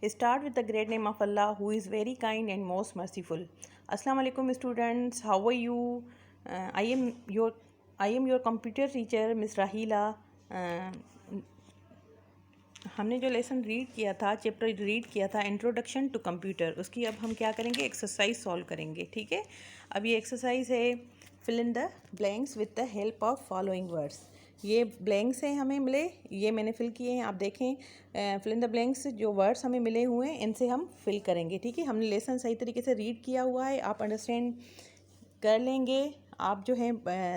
Start with the great name of Allah, who is very kind and most merciful. Assalamu alaikum students. How are you? I am your computer teacher, Miss Rahila. हमने जो lesson read किया था, chapter read किया था introduction to computer, उसकी अब हम क्या करेंगे, एक्सरसाइज सॉल्व करेंगे। ठीक है, अब ये एक्सरसाइज है fill in the blanks with the help of following words. ये ब्लैंक्स हैं हमें मिले, ये मैंने फिल किए हैं, आप देखें। फिल इन द ब्लैंक्स जो वर्ड्स हमें मिले हुए हैं इनसे हम फिल करेंगे। ठीक है, हमने लेसन सही तरीके से रीड किया हुआ है, आप अंडरस्टैंड कर लेंगे। आप जो है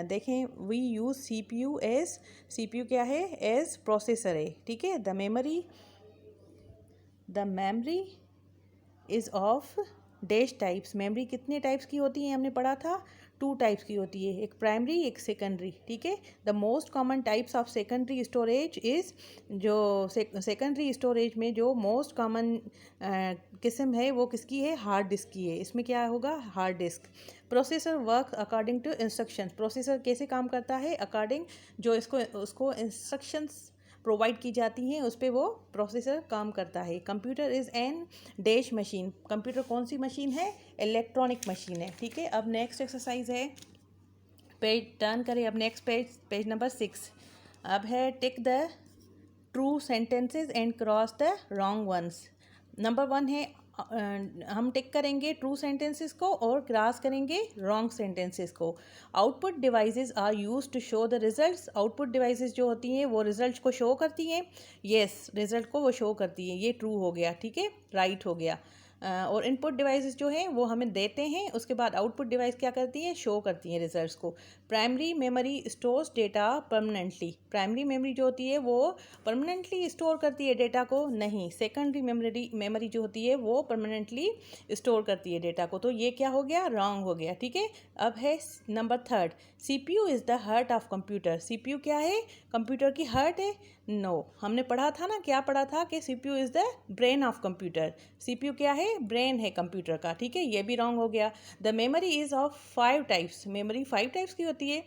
देखें, we use CPU as, CPU क्या है, एज प्रोसेसर है। ठीक है, the memory is of dash types. Memory कितने टाइप्स की होती है हमने पढ़ा था, 2 टाइप्स की होती है, एक प्राइमरी एक सेकेंडरी। ठीक है, the most common types of secondary storage is, जो सेकेंडरी स्टोरेज में जो मोस्ट कॉमन किस्म है वो किसकी है, हार्ड डिस्क की है। इसमें क्या होगा, hard disk. Processor work according to instructions. Processor कैसे काम करता है, अकॉर्डिंग जो उसको इंस्ट्रक्शंस प्रोवाइड की जाती हैं उस पर वो प्रोसेसर काम करता है। Computer is an dash machine. Computer कौन सी मशीन है, इलेक्ट्रॉनिक मशीन है। ठीक है, अब नेक्स्ट एक्सरसाइज है, पेज टर्न करें, अब नेक्स्ट पेज नंबर 6। अब है tick the true sentences and cross the wrong ones. Number 1 है, हम टिक करेंगे ट्रू सेंटेंसेस को और क्रॉस करेंगे रॉन्ग सेंटेंसेस को। Output devices are use to show the results. Output devices जो होती हैं वो रिजल्ट को शो करती हैं। येस, रिजल्ट को वो शो करती हैं, ये ट्रू हो गया। ठीक है, राइट हो गया। और इनपुट डिवाइसेस जो हैं वो हमें देते हैं, उसके बाद आउटपुट डिवाइस क्या करती है, शो करती हैं रिजल्ट्स को। Primary memory stores data permanently. Primary memory जो होती है वो परमानेंटली स्टोर करती है डेटा को, नहीं। सेकेंडरी मेमोरी जो होती है वो परमानेंटली स्टोर करती है डेटा को। तो ये क्या हो गया, रॉन्ग हो गया। ठीक है, अब है number 3, CPU is the heart of computer. CPU क्या है, कंप्यूटर की हार्ट है? नो, हमने पढ़ा था ना, क्या पढ़ा था कि CPU is the brain of computer. CPU क्या है, ब्रेन है कंप्यूटर का। ठीक है, ये भी रॉन्ग हो गया। The memory is of 5 types. Memory 5 types की होती है।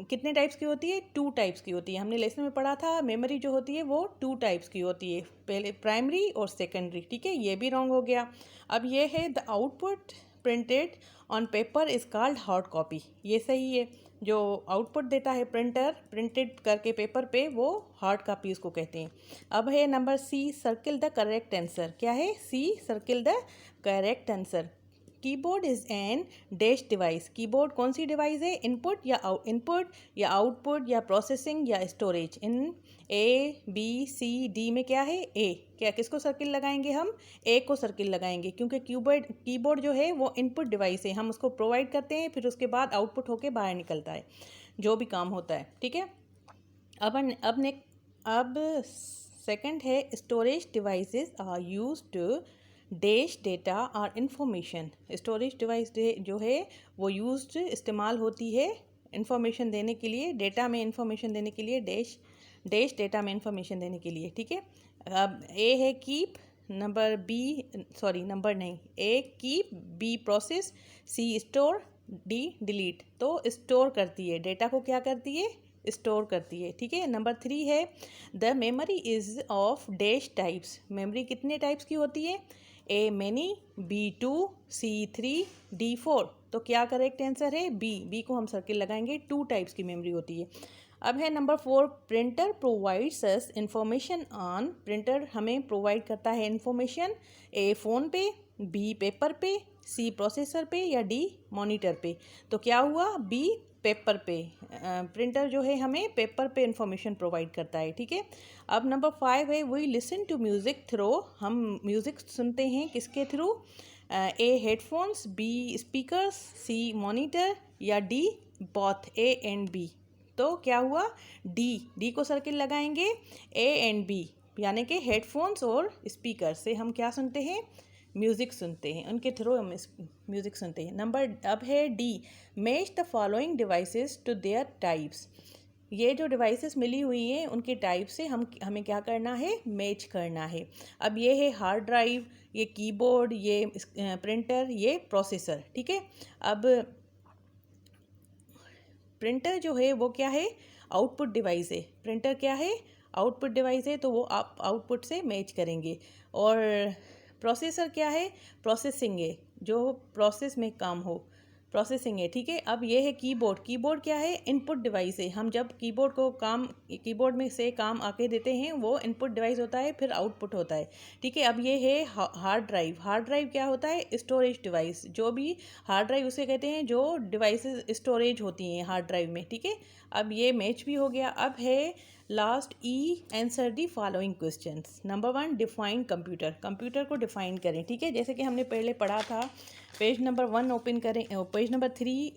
कितने टाइप्स की होती है, 2 टाइप्स की होती है। हमने लेसन में पढ़ा था मेमोरी जो होती है वो 2 टाइप्स की होती है, पहले प्राइमरी और सेकेंडरी। ठीक है, ये भी रॉन्ग हो गया। अब ये है the output printed on paper is called hard copy. ये सही है, जो आउटपुट देता है प्रिंटर, प्रिंटेड करके पेपर पे, वो हार्ड कॉपी उसको कहते हैं। अब है number C, circle the correct answer. क्या है, C, circle the correct answer. Keyboard is an dash device. Keyboard कौन सी डिवाइस है, इनपुट या आउटपुट या प्रोसेसिंग या storage. In A B C D में क्या है, ए। क्या, किसको सर्किल लगाएंगे हम, ए को सर्किल लगाएंगे, क्योंकि कीबोर्ड जो है वो इनपुट डिवाइस है, हम उसको प्रोवाइड करते हैं, फिर उसके बाद आउटपुट होके बाहर निकलता है जो भी काम होता है। ठीक है, अब सेकंड है, storage devices are use to dash data और इंफॉर्मेशन। स्टोरेज डिवाइस जो है वो यूज्ड, इस्तेमाल होती है इंफॉर्मेशन देने के लिए, डेटा में इंफॉर्मेशन देने के लिए, डैश डेटा में इंफॉर्मेशन देने के लिए। ठीक है, अब ए है कीप, नंबर नहीं, ए keep, be process, C store, D delete. तो स्टोर करती है डेटा को, क्या करती है, स्टोर करती है। ठीक है, नंबर 3 है the memory is of dash types. Memory कितने टाइप्स की होती है, ए मैनी, B2, C3, D4। तो क्या करेक्ट आंसर है, बी को हम सर्किल लगाएंगे, 2 टाइप्स की मेमोरी होती है। अब है number 4, printer provides us information on. Printer हमें प्रोवाइड करता है इंफॉर्मेशन, ए फ़ोन पे, बी पेपर पे, सी प्रोसेसर पे या डी मॉनिटर पे। तो क्या हुआ, बी पेपर पे। प्रिंटर जो है हमें पेपर पे इंफॉर्मेशन प्रोवाइड करता है। ठीक है, अब नंबर 5 है we listen to music through. हम म्यूज़िक सुनते हैं किसके through, A headphones, B speakers, C monitor या D both, A and B. तो क्या हुआ, डी को सर्किल लगाएंगे, ए एंड बी यानी कि हेडफोन्स और स्पीकर से हम क्या सुनते हैं, म्यूज़िक सुनते हैं, उनके थ्रू हम म्यूज़िक सुनते हैं। अब है D, match the following devices to their types. ये जो डिवाइसेस मिली हुई हैं उनके टाइप से हमें क्या करना है, मैच करना है। अब ये है हार्ड ड्राइव, ये कीबोर्ड, ये प्रिंटर, ये प्रोसेसर। ठीक है, अब प्रिंटर जो है वो क्या है, आउटपुट डिवाइस है। प्रिंटर क्या है, आउटपुट डिवाइस है, तो वो आप आउटपुट से मैच करेंगे। और प्रोसेसर क्या है, प्रोसेसिंग है, जो प्रोसेस में काम हो, प्रोसेसिंग है, ठीक है। अब ये है कीबोर्ड, कीबोर्ड क्या है, इनपुट डिवाइस है। हम जब कीबोर्ड को काम, कीबोर्ड में से काम आके देते हैं वो इनपुट डिवाइस होता है, फिर आउटपुट होता है, ठीक है। अब ये है हार्ड ड्राइव, हार्ड ड्राइव क्या होता है, स्टोरेज डिवाइस। जो भी हार्ड ड्राइव उसे कहते हैं जो डिवाइसेस स्टोरेज होती हैं हार्ड ड्राइव में, ठीक है। अब ये मैच भी हो गया। अब है last E, answer the following questions. Number 1, define computer, computer को डिफाइन करें, ठीक है। जैसे कि हमने पहले पढ़ा था, पेज नंबर 1 ओपन करें, पेज नंबर 3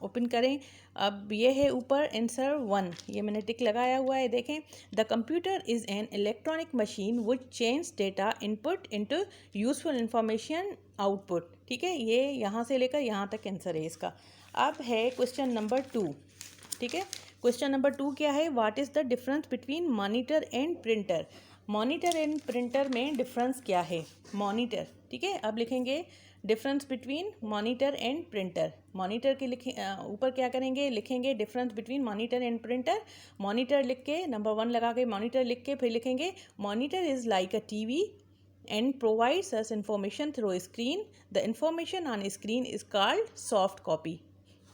ओपन करें। अब ये है ऊपर आंसर 1, ये मैंने टिक लगाया हुआ है, देखें। The computer is an electronic machine which change data input into useful information output, ठीक है। ये यहाँ से लेकर यहाँ तक आंसर है इसका। अब है क्वेश्चन नंबर 2, ठीक है। क्वेश्चन नंबर 2 क्या है, what is the difference between monitor and printer. Monitor and printer में डिफरेंस क्या है, मॉनिटर, ठीक है। अब लिखेंगे difference between monitor and printer. Monitor के ऊपर क्या करेंगे, लिखेंगे difference between monitor and printer. Monitor लिख के नंबर 1 लगा के मॉनिटर लिख के फिर लिखेंगे monitor is like a TV and provides us information through a screen. The information on a screen is called soft copy.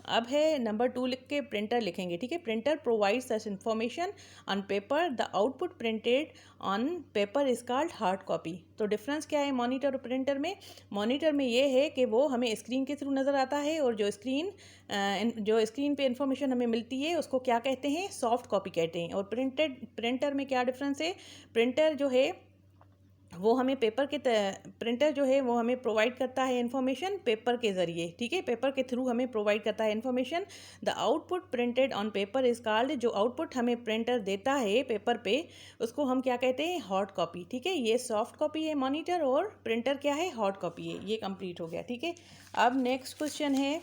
अब है नंबर 2 लिख के प्रिंटर लिखेंगे, ठीक है। Printer provides us information on paper, the output printed on paper is called hard copy. तो difference क्या है मॉनिटर और प्रिंटर में, मॉनिटर में ये है कि वो हमें स्क्रीन के थ्रू नज़र आता है, और जो स्क्रीन पे इंफॉर्मेशन हमें मिलती है उसको क्या कहते हैं, सॉफ्ट कॉपी कहते हैं। और प्रिंटर में क्या डिफरेंस है, प्रिंटर जो है वो हमें प्रिंटर जो है वो हमें प्रोवाइड करता है इन्फॉर्मेशन पेपर के ज़रिए, ठीक है, पेपर के थ्रू हमें प्रोवाइड करता है information. The output printed on paper is called, जो आउटपुट हमें प्रिंटर देता है पेपर पे उसको हम क्या कहते हैं, हार्ड कॉपी, ठीक है। ये सॉफ्ट कॉपी है मॉनिटर, और प्रिंटर क्या है, हार्ड कॉपी है। ये कंप्लीट हो गया, ठीक है। अब नेक्स्ट क्वेश्चन है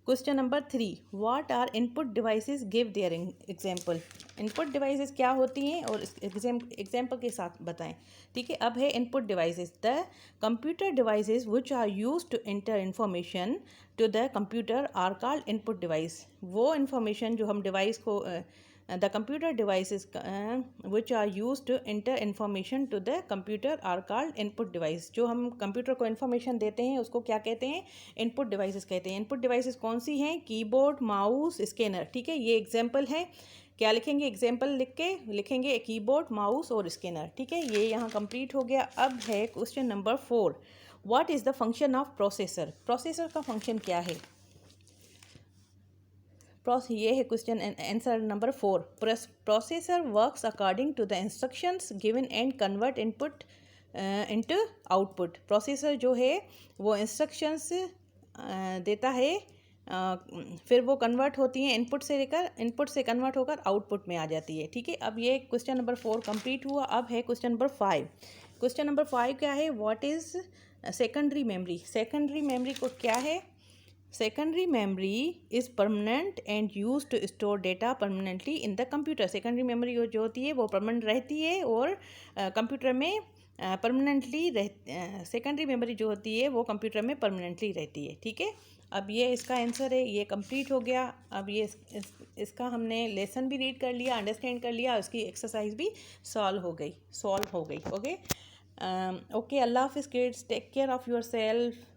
question number 3, what are input devices, give their example. Input devices क्या होती हैं और एग्जाम्पल के साथ बताएं, ठीक है। अब है input devices, the computer devices which are use to enter information to the computer are called input device. वो इन्फॉर्मेशन जो हम डिवाइस को the computer devices which are use to enter information to the computer are called input device. जो हम computer को information देते हैं उसको क्या कहते हैं, इनपुट डिवाइसेस कहते हैं। इनपुट डिवाइसेस कौन सी हैं, कीबोर्ड, माउस, स्कैनर, ठीक है। ये एग्जाम्पल है, क्या लिखेंगे, एग्जाम्पल लिख के लिखेंगे कीबोर्ड, माउस और स्कैनर, ठीक है। ये यहाँ कंप्लीट हो गया। अब है question number 4, what is the function of processor. Processor का फंक्शन क्या है, ये है question answer number 4। Processor works according to the instructions given and convert input into output. Processor जो है वो इंस्ट्रक्शंस देता है, फिर वो कन्वर्ट होती हैं इनपुट से कन्वर्ट होकर आउटपुट में आ जाती है, ठीक है। अब ये क्वेश्चन नंबर 4 कंप्लीट हुआ। अब है क्वेश्चन नंबर 5। क्वेश्चन नंबर 5 क्या है, what is secondary memory. Secondary memory को क्या है, secondary memory is permanent and use to store data permanently in the computer. Secondary memory जो होती है वो परमानेंट रहती है और कंप्यूटर में परमानेंटली सेकेंडरी मेमोरी जो होती है वो कंप्यूटर में परमानेंटली रहती है, ठीक है। अब ये इसका आंसर है, ये कंप्लीट हो गया। अब ये इसका हमने लेसन भी रीड कर लिया, अंडरस्टैंड कर लिया, उसकी एक्सरसाइज भी सॉल्व हो गई। ओके, अल्लाह हाफिज़ kids, take care of your self.